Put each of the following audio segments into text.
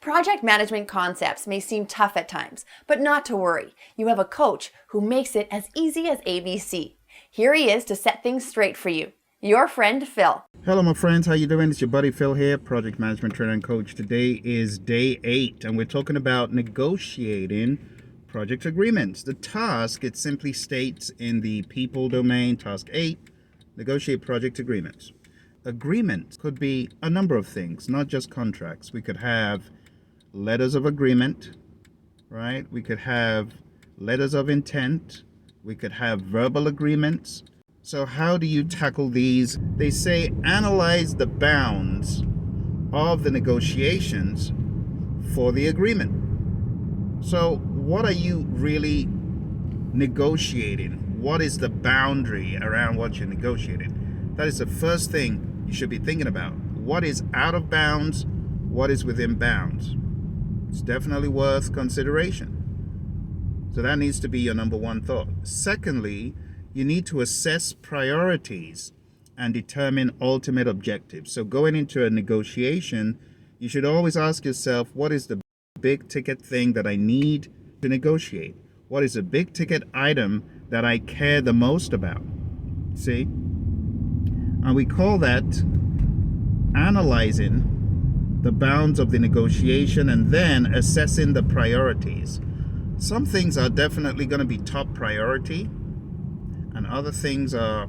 Project management concepts may seem tough at times, but not to worry. You have a coach who makes it as easy as ABC. Here he is to set things straight for you. Your friend, Phil. Hello, my friends. How you doing? It's your buddy Phil here, project management trainer and coach. Today is day 8, and we're talking about negotiating project agreements. The task, it simply states in the people domain, task 8, negotiate project agreements. Agreements could be a number of things, not just contracts. We could have letters of agreement, right? We could have letters of intent. We could have verbal agreements. So how do you tackle these? They say analyze the bounds of the negotiations for the agreement. So what are you really negotiating? What is the boundary around what you're negotiating? That is the first thing you should be thinking about. What is out of bounds? What is within bounds? It's definitely worth consideration. So that needs to be your number one thought. Secondly, you need to assess priorities and determine ultimate objectives. So going into a negotiation, you should always ask yourself, what is the big ticket thing that I need to negotiate? What is the big ticket item that I care the most about? See? And we call that analyzing the bounds of the negotiation and then assessing the priorities. Some things are definitely going to be top priority, and other things are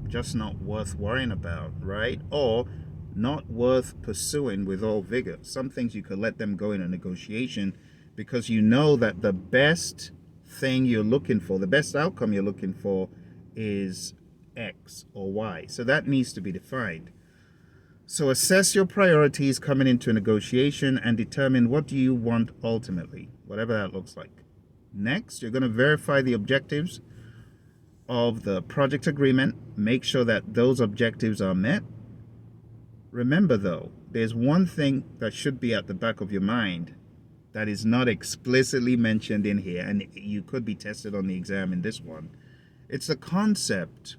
just not worth worrying about, right? Or not worth pursuing with all vigor. Some things you could let them go in a negotiation because you know that the best thing you're looking for, the best outcome you're looking for is X or Y. So that needs to be defined. So assess your priorities coming into a negotiation and determine what do you want ultimately, whatever that looks like. Next, you're going to verify the objectives of the project agreement. Make sure that those objectives are met. Remember though, there's one thing that should be at the back of your mind that is not explicitly mentioned in here, and you could be tested on the exam in this one. It's the concept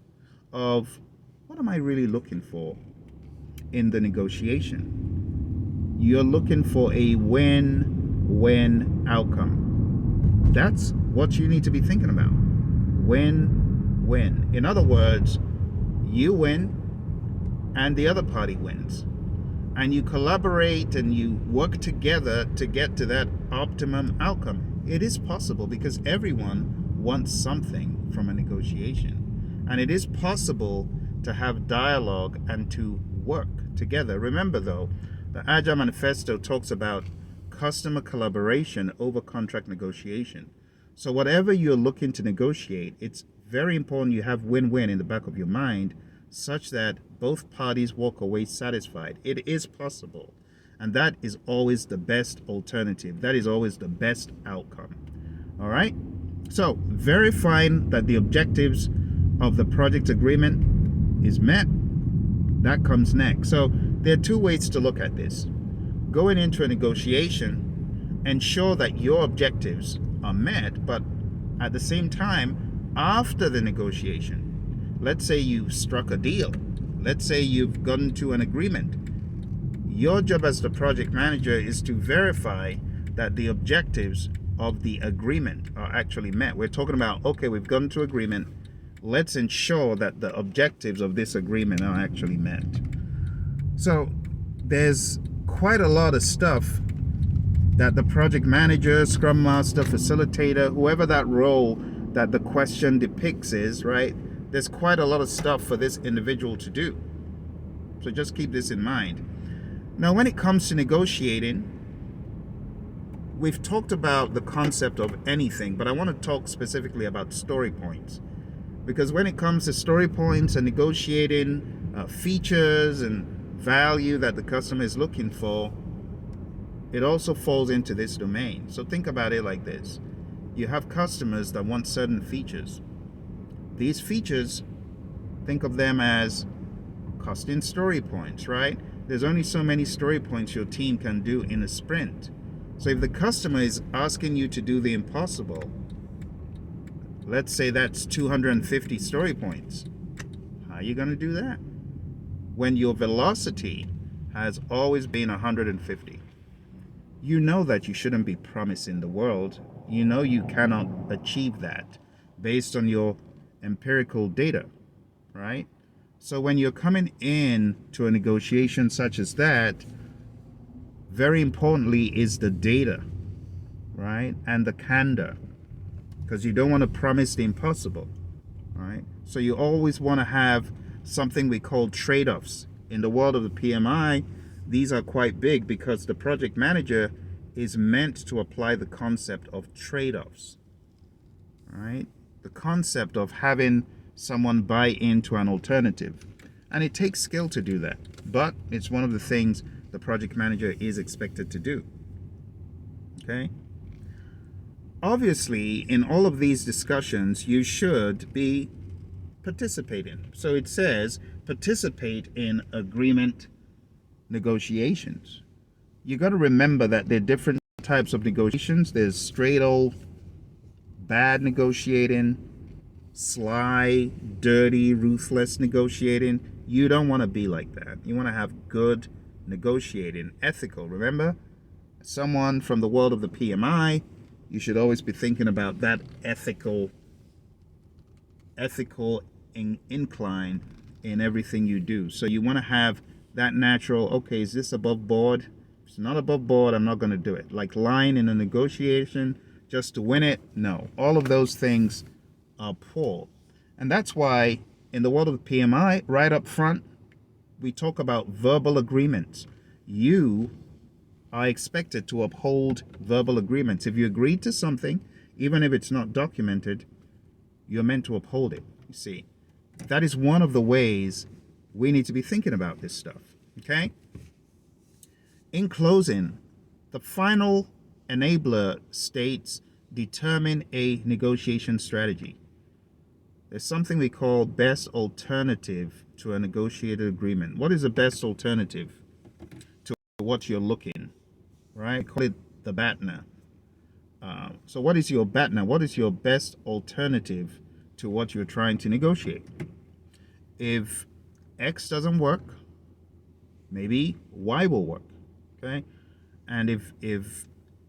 of what am I really looking for in the negotiation? You're looking for a win-win outcome. That's what you need to be thinking about. Win-win. In other words, you win and the other party wins. And you collaborate and you work together to get to that optimum outcome. It is possible because everyone wants something from a negotiation. And it is possible to have dialogue and to work together. Remember though, the Agile Manifesto talks about customer collaboration over contract negotiation. So whatever you're looking to negotiate, it's very important you have win-win in the back of your mind such that both parties walk away satisfied. It is possible. And that is always the best alternative. That is always the best outcome. All right? So verifying that the objectives of the project agreement is met, that comes next. So there are two ways to look at this. Going into a negotiation, ensure that your objectives are met, but at the same time, after the negotiation, let's say you struck a deal, let's say you've gotten to an agreement, your job as the project manager is to verify that the objectives of the agreement are actually met. We're talking about, okay, we've gotten to agreement, let's ensure that the objectives of this agreement are actually met. So there's quite a lot of stuff that the project manager, scrum master, facilitator, whoever that role that the question depicts is, right? There's quite a lot of stuff for this individual to do. So just keep this in mind. Now, when it comes to negotiating, we've talked about the concept of anything, but I want to talk specifically about story points. Because when it comes to story points and negotiating features and value that the customer is looking for, it also falls into this domain. So think about it like this. You have customers that want certain features. These features, think of them as costing story points, right? There's only so many story points your team can do in a sprint. So if the customer is asking you to do the impossible, let's say that's 250 story points. How are you going to do that when your velocity has always been 150? you know that you shouldn't be promising the world. You know you cannot achieve that based on your empirical data, right? So when you're coming in to a negotiation such as that, very importantly is the data, right? And the candor, because you don't want to promise the impossible, right? So you always want to have something we call trade-offs. In the world of the PMI, these are quite big because the project manager is meant to apply the concept of trade-offs, right? The concept of having someone buy into an alternative. And it takes skill to do that, but it's one of the things the project manager is expected to do. Okay? Obviously, in all of these discussions, you should be participating. So it says participate in agreement negotiations. You got to remember that there are different types of negotiations. There's straight old bad negotiating, sly, dirty, ruthless negotiating. You don't want to be like that. You want to have good negotiating, ethical. Remember, someone from the world of the PMI, you should always be thinking about that ethical incline in everything you do. So you want to have that natural, okay, is this above board? If it's not above board, I'm not going to do it. Like lying in a negotiation just to win it, no. All of those things are poor. And that's why in the world of the PMI, right up front, we talk about verbal agreements. You are expected to uphold verbal agreements. If you agree to something, even if it's not documented, you're meant to uphold it. You see, that is one of the ways we need to be thinking about this stuff. Okay? In closing, the final enabler states determine a negotiation strategy. There's something we call best alternative to a negotiated agreement. What is the best alternative to what you're looking, right? Call it the BATNA. So what is your BATNA? What is your best alternative to what you're trying to negotiate? If X doesn't work, maybe Y will work, okay? And if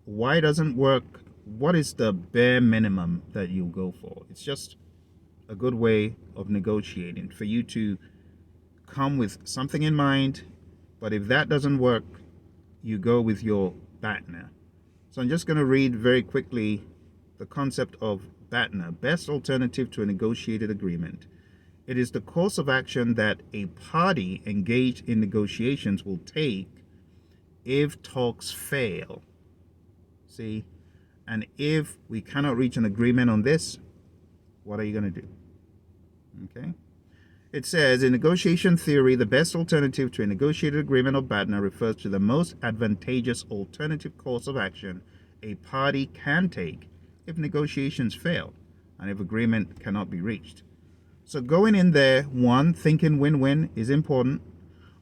Y doesn't work, what is the bare minimum that you'll go for? It's just a good way of negotiating for you to come with something in mind, but if that doesn't work, you go with your BATNA. So I'm just going to read very quickly the concept of BATNA, best alternative to a negotiated agreement. It is the course of action that a party engaged in negotiations will take if talks fail. See? And if we cannot reach an agreement on this, what are you going to do? Okay? It says, in negotiation theory, the best alternative to a negotiated agreement or BATNA refers to the most advantageous alternative course of action a party can take if negotiations fail and if agreement cannot be reached. So going in there, one, thinking win-win is important,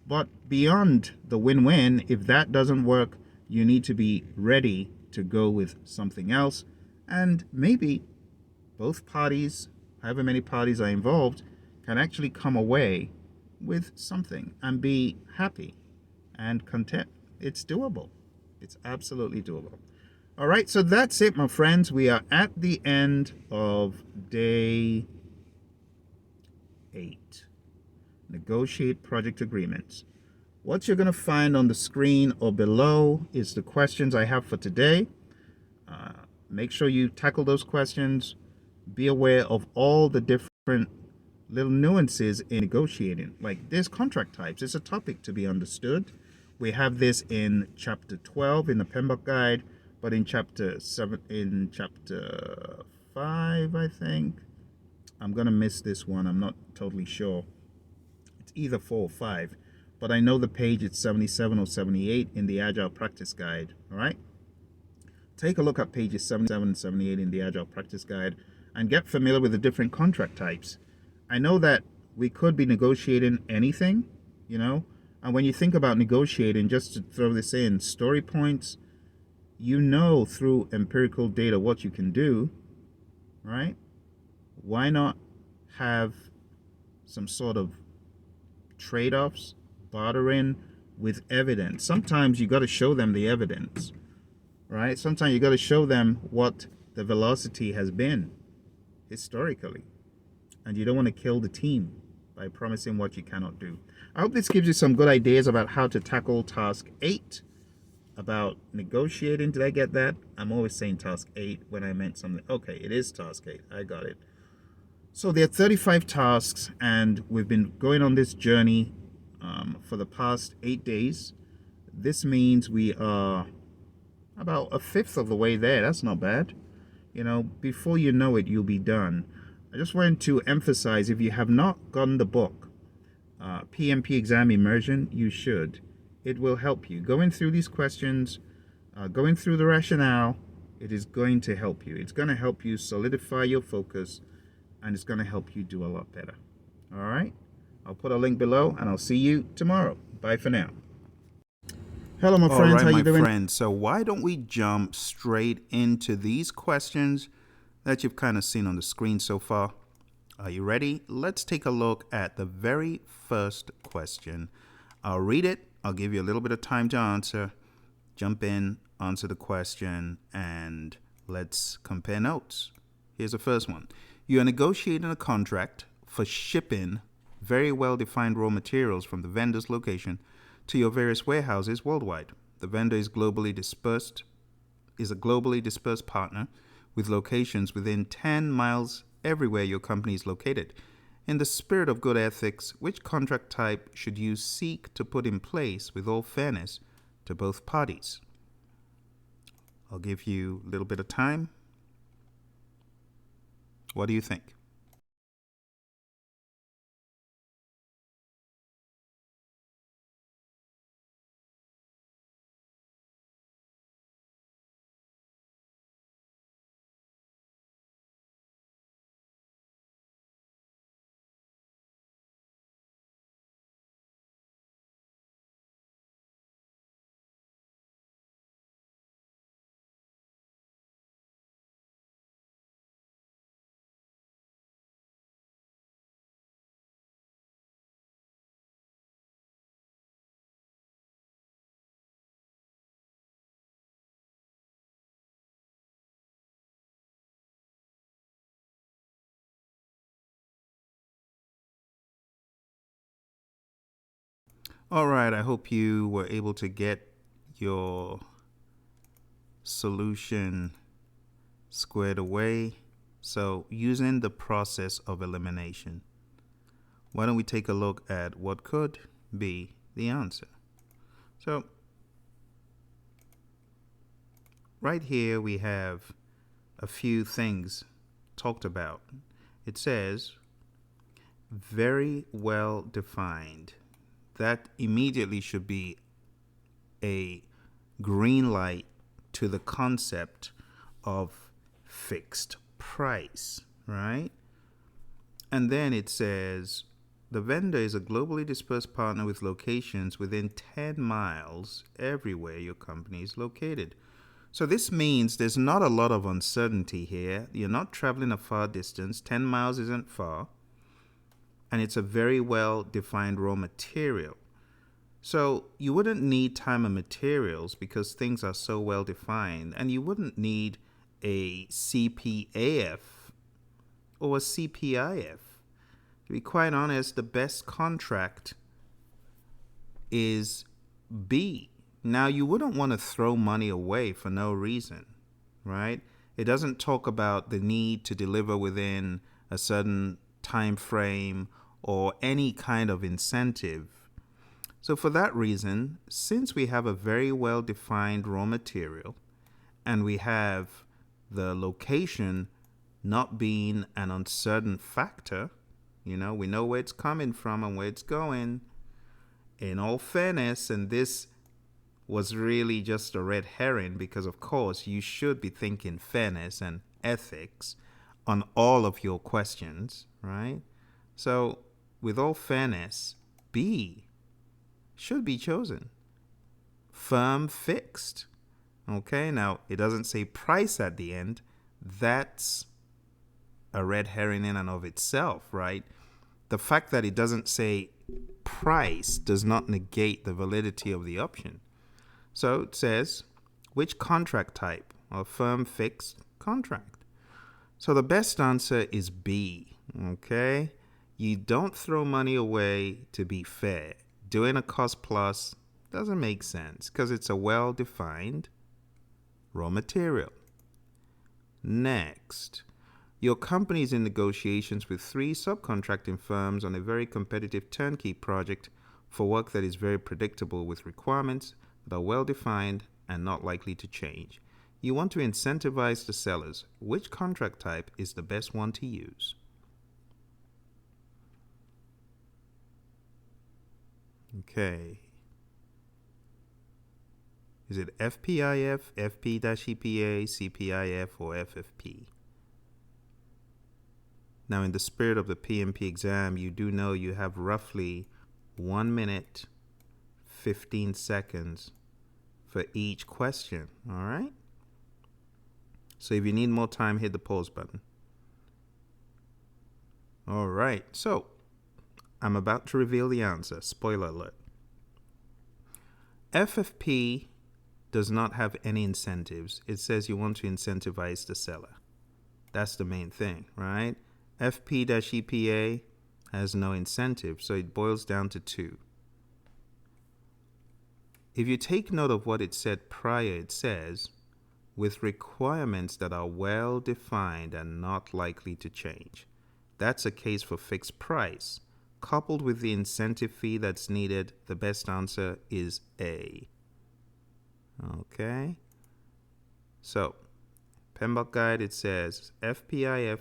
but beyond the win-win, if that doesn't work, you need to be ready to go with something else, and maybe both parties, however many parties are involved, can actually come away with something and be happy and content. It's doable. It's absolutely doable. All right, so that's it, my friends. We are at the end of day 8. Negotiate project agreements. What you're going to find on the screen or below is the questions I have for today. Make sure you tackle those questions. Be aware of all the different little nuances in negotiating. Like there's contract types. It's a topic to be understood. We have this in chapter 12 in the PMBOK guide, but in chapter 5, I think. I'm going to miss this one. I'm not totally sure. It's either 4 or 5, but I know the page is 77 or 78 in the Agile Practice Guide. All right? Take a look at pages 77 and 78 in the Agile Practice Guide and get familiar with the different contract types. I know that we could be negotiating anything, you know, and when you think about negotiating, just to throw this in, story points, you know through empirical data what you can do, right? Why not have some sort of trade-offs, bartering with evidence? Sometimes you got to show them the evidence, right? Sometimes you got to show them what the velocity has been historically. And you don't want to kill the team by promising what you cannot do. I hope this gives you some good ideas about how to tackle task 8, about negotiating. Did I get that? I'm always saying task 8 when I meant something. Okay, it is task 8. I got it. So there are 35 tasks, and we've been going on this journey for the past 8 days. This means we are about a fifth of the way there. That's not bad. You know, before you know it, you'll be done. I just wanted to emphasize, if you have not gotten the book, PMP Exam Immersion, you should. It will help you. Going through these questions, going through the rationale, it is going to help you. It's going to help you solidify your focus, and it's going to help you do a lot better. All right? I'll put a link below, and I'll see you tomorrow. Bye for now. Hello, my friends. All right, How you my doing? friends. So why don't we jump straight into these questions that you've kind of seen on the screen so far? Are you ready? Let's take a look at the very first question. I'll read it. I'll give you a little bit of time to answer. Jump in, answer the question, and let's compare notes. Here's the first one. You are negotiating a contract for shipping very well-defined raw materials from the vendor's location to your various warehouses worldwide. The vendor is a globally dispersed partner with locations within 10 miles everywhere your company is located. In the spirit of good ethics, which contract type should you seek to put in place with all fairness to both parties? I'll give you a little bit of time. What do you think? All right, I hope you were able to get your solution squared away. So, using the process of elimination, why don't we take a look at what could be the answer? So, right here we have a few things talked about. It says, very well defined. That immediately should be a green light to the concept of fixed price, right? And then it says, the vendor is a globally dispersed partner with locations within 10 miles everywhere your company is located. So this means there's not a lot of uncertainty here. You're not traveling a far distance. 10 miles isn't far. And it's a very well-defined raw material. So you wouldn't need time and materials because things are so well-defined. And you wouldn't need a CPAF or a CPIF. To be quite honest, the best contract is B. Now, you wouldn't want to throw money away for no reason, right? It doesn't talk about the need to deliver within a certain time frame or any kind of incentive. So for that reason, since we have a very well-defined raw material and we have the location not being an uncertain factor, we know where it's coming from and where it's going. In all fairness, and this was really just a red herring because, of course, you should be thinking fairness and ethics on all of your questions, right? So, with all fairness, B should be chosen. Firm fixed. Okay, now it doesn't say price at the end. That's a red herring in and of itself, right? The fact that it doesn't say price does not negate the validity of the option. So it says, which contract type? A firm fixed contract. So the best answer is B, okay? You don't throw money away to be fair. Doing a cost plus doesn't make sense because it's a well-defined raw material. Next, your company is in negotiations with 3 subcontracting firms on a very competitive turnkey project for work that is very predictable with requirements that are well-defined and not likely to change. You want to incentivize the sellers. Which contract type is the best one to use? Okay. Is it FPIF, FP-EPA, CPIF, or FFP? Now, in the spirit of the PMP exam, you do know you have roughly 1 minute, 15 seconds for each question, all right? So if you need more time, hit the pause button. All right, so I'm about to reveal the answer. Spoiler alert. FFP does not have any incentives. It says you want to incentivize the seller. That's the main thing, right? FP-EPA has no incentive, so it boils down to 2. If you take note of what it said prior, it says, with requirements that are well defined and not likely to change. That's a case for fixed price. Coupled with the incentive fee that's needed, the best answer is A. Okay. So, PMBOK guide, it says FPIF,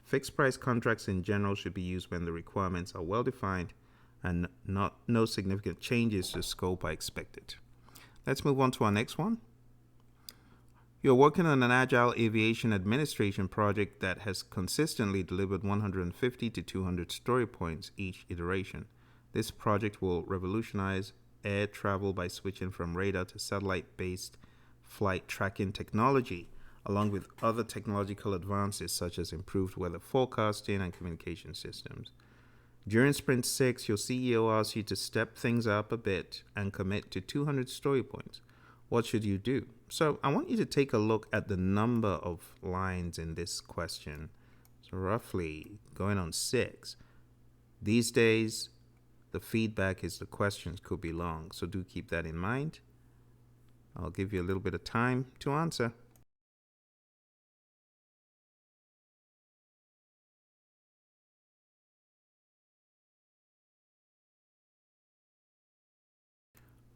fixed price contracts in general should be used when the requirements are well defined and no significant changes to scope are expected. Let's move on to our next one. You're working on an Agile aviation administration project that has consistently delivered 150 to 200 story points each iteration. This project will revolutionize air travel by switching from radar to satellite-based flight tracking technology, along with other technological advances such as improved weather forecasting and communication systems. During Sprint 6, your CEO asks you to step things up a bit and commit to 200 story points. What should you do? So I want you to take a look at the number of lines in this question. So roughly going on 6. These days, the feedback is the questions could be long, so do keep that in mind. I'll give you a little bit of time to answer.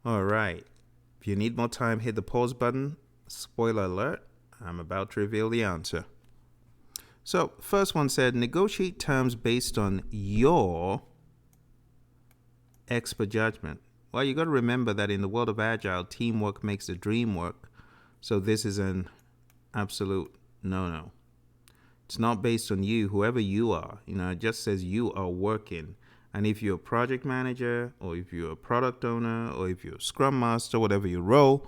All right. If you need more time, hit the pause button. Spoiler alert, I'm about to reveal the answer. So, first one said, negotiate terms based on your expert judgment. Well, you got to remember that in the world of Agile, teamwork makes the dream work. So this is an absolute no-no. It's not based on you, whoever you are. It just says you are working. And if you're a project manager, or if you're a product owner, or if you're a scrum master, whatever your role,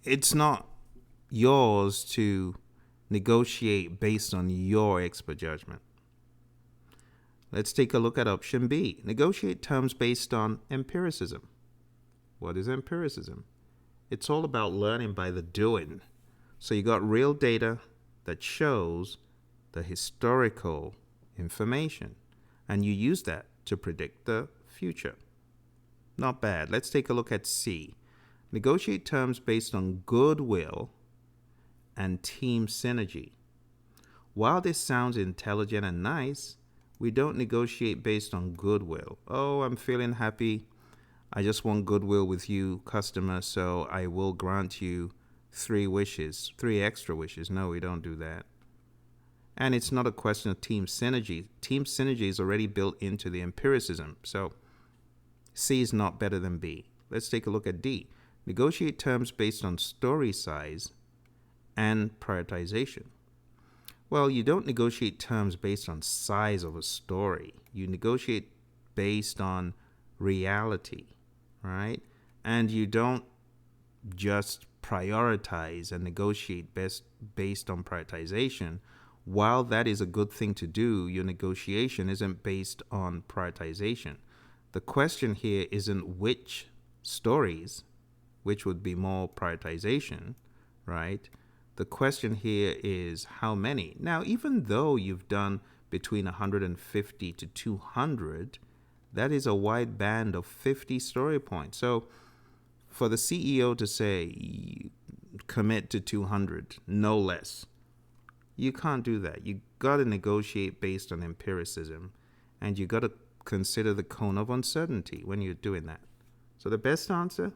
it's not yours to negotiate based on your expert judgment. Let's take a look at option B. Negotiate terms based on empiricism. What is empiricism? It's all about learning by the doing. So you got real data that shows the historical information, and you use that to predict the future. Not bad. Let's take a look at C. Negotiate terms based on goodwill and team synergy. While this sounds intelligent and nice, we don't negotiate based on goodwill. Oh, I'm feeling happy. I just want goodwill with you, customer, so I will grant you 3 wishes, 3 extra wishes. No, we don't do that. And it's not a question of team synergy. Team synergy is already built into the empiricism. So C is not better than B. Let's take a look at D. Negotiate terms based on story size and prioritization. Well, you don't negotiate terms based on size of a story. You negotiate based on reality, right? And you don't just prioritize and negotiate based on prioritization. While that is a good thing to do, your negotiation isn't based on prioritization. The question here isn't which stories, which would be more prioritization, right? The question here is how many. Now, even though you've done between 150 to 200, that is a wide band of 50 story points. So for the CEO to say commit to 200, no less, you can't do that. You got to negotiate based on empiricism, and you got to consider the cone of uncertainty when you're doing that. So the best answer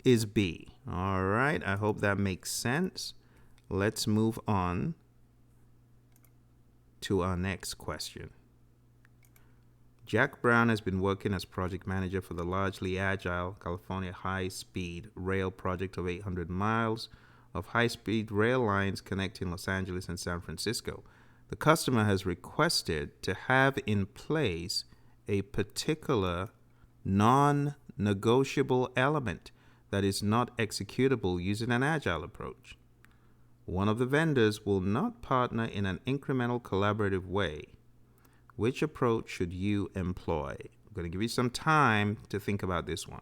is B. All right, I hope that makes sense. Let's move on to our next question. Jack Brown has been working as project manager for the largely agile California high-speed rail project of 800 miles of high-speed rail lines connecting Los Angeles and San Francisco. The customer has requested to have in place a particular non-negotiable element that is not executable using an agile approach. One of the vendors will not partner in an incremental collaborative way. Which approach should you employ? I'm going to give you some time to think about this one.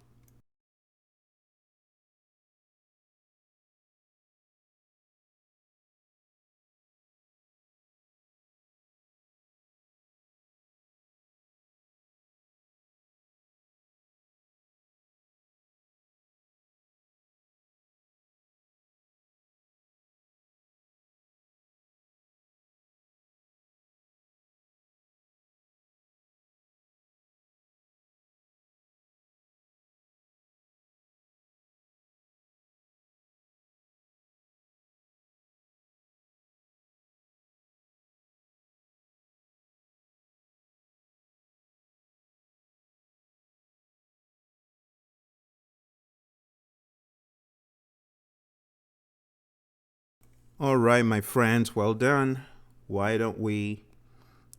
All right, my friends, well done. Why don't we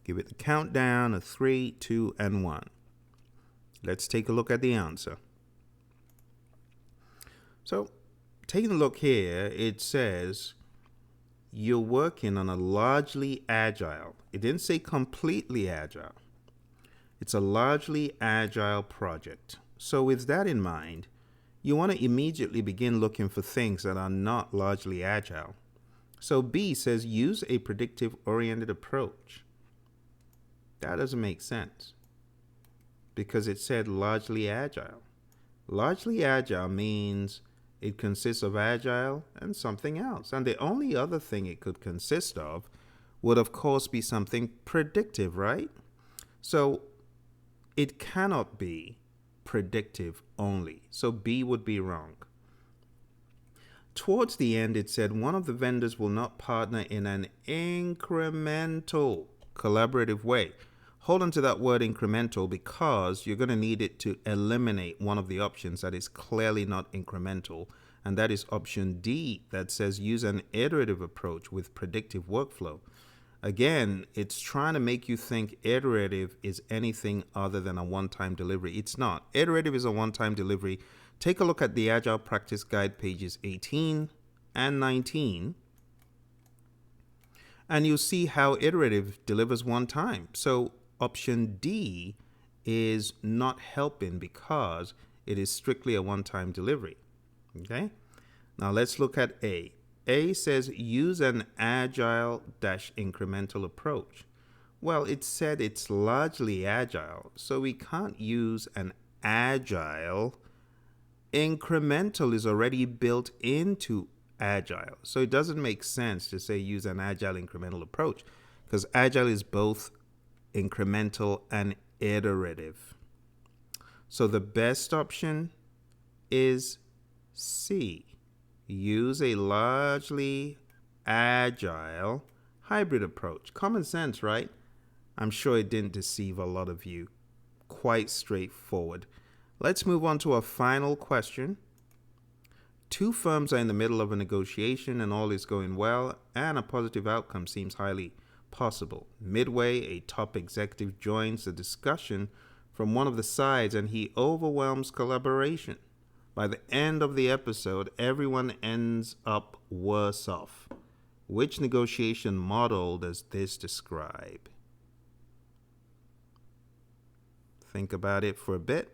give it the countdown of 3, 2, and 1. Let's take a look at the answer. So, taking a look here, it says you're working on a largely agile. It didn't say completely agile. It's a largely agile project. So with that in mind, you want to immediately begin looking for things that are not largely agile. So B says use a predictive-oriented approach. That doesn't make sense because it said largely agile. Largely agile means it consists of agile and something else. And the only other thing it could consist of would, of course, be something predictive, right? So it cannot be predictive only. So B would be wrong. Towards the end, it said one of the vendors will not partner in an incremental collaborative way. Hold on to that word incremental because you're going to need it to eliminate one of the options that is clearly not incremental, and that is option D that says use an iterative approach with predictive workflow. Again, it's trying to make you think iterative is anything other than a one-time delivery. It's not. Iterative is a one-time delivery. Take a look at the Agile Practice Guide pages 18 and 19, and you'll see how iterative delivers one time. So option D is not helping because it is strictly a one-time delivery. Okay? Now let's look at A. A says use an agile-incremental approach. Well, it said it's largely agile, so we can't use an agile. Incremental is already built into agile, so it doesn't make sense to say use an agile incremental approach because agile is both incremental and iterative. So the best option is C. Use a largely agile hybrid approach. Common sense, right? I'm sure it didn't deceive a lot of you. Quite straightforward. Let's move on to our final question. Two firms are in the middle of a negotiation and all is going well and a positive outcome seems highly possible. Midway, a top executive joins the discussion from one of the sides and he overwhelms collaboration. By the end of the episode, everyone ends up worse off. Which negotiation model does this describe? Think about it for a bit.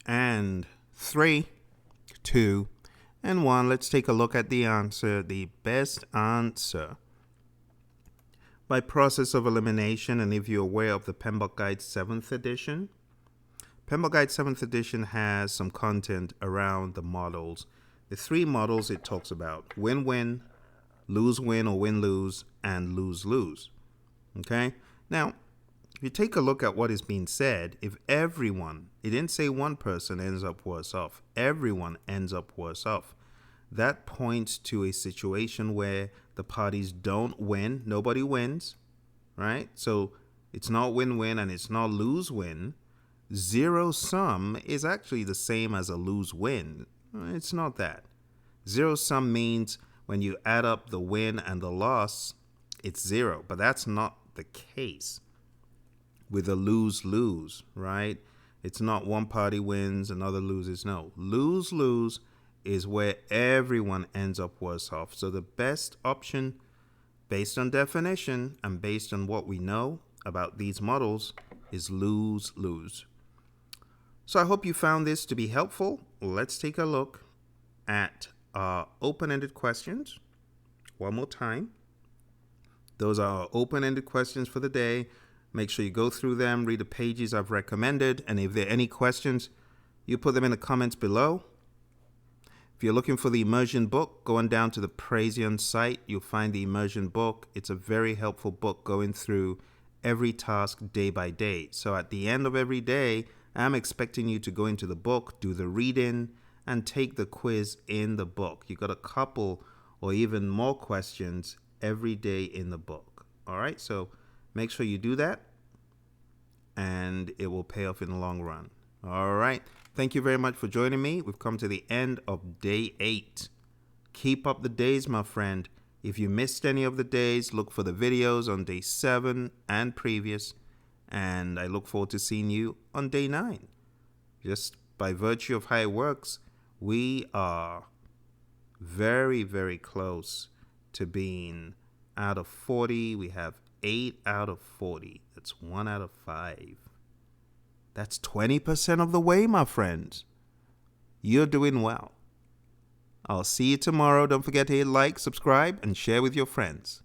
And 3, 2, and 1. Let's take a look at the answer. The best answer, by process of elimination, and if you're aware of the PMBOK Guide 7th edition, PMBOK Guide 7th edition has some content around the models. The 3 models it talks about: win-win, lose-win or win-lose, and lose-lose. Okay? Now, if you take a look at what is being said, if everyone, it didn't say one person ends up worse off, everyone ends up worse off. That points to a situation where the parties don't win, nobody wins, right? So it's not win-win and it's not lose-win. Zero sum is actually the same as a lose-win. It's not that. Zero sum means when you add up the win and the loss, it's 0, but that's not the case with a lose-lose, right? It's not one party wins, another loses. No, lose-lose is where everyone ends up worse off. So the best option, based on definition and based on what we know about these models, is lose-lose. So I hope you found this to be helpful. Let's take a look at our open-ended questions one more time. Those are our open-ended questions for the day. Make sure you go through them, read the pages I've recommended, and if there are any questions, you put them in the comments below. If you're looking for the Immersion book, going down to the Praizion site, you'll find the Immersion book. It's a very helpful book going through every task day by day. So at the end of every day, I'm expecting you to go into the book, do the reading, and take the quiz in the book. You got a couple or even more questions every day in the book. All right, so make sure you do that, and it will pay off in the long run. All right. Thank you very much for joining me. We've come to the end of day 8. Keep up the days, my friend. If you missed any of the days, look for the videos on day 7 and previous. And I look forward to seeing you on day 9. Just by virtue of how it works, we are very, very close to being out of 40. We have 8 out of 40. That's 1 out of 5. That's 20% of the way, my friends. You're doing well. I'll see you tomorrow. Don't forget to hit like, subscribe, and share with your friends.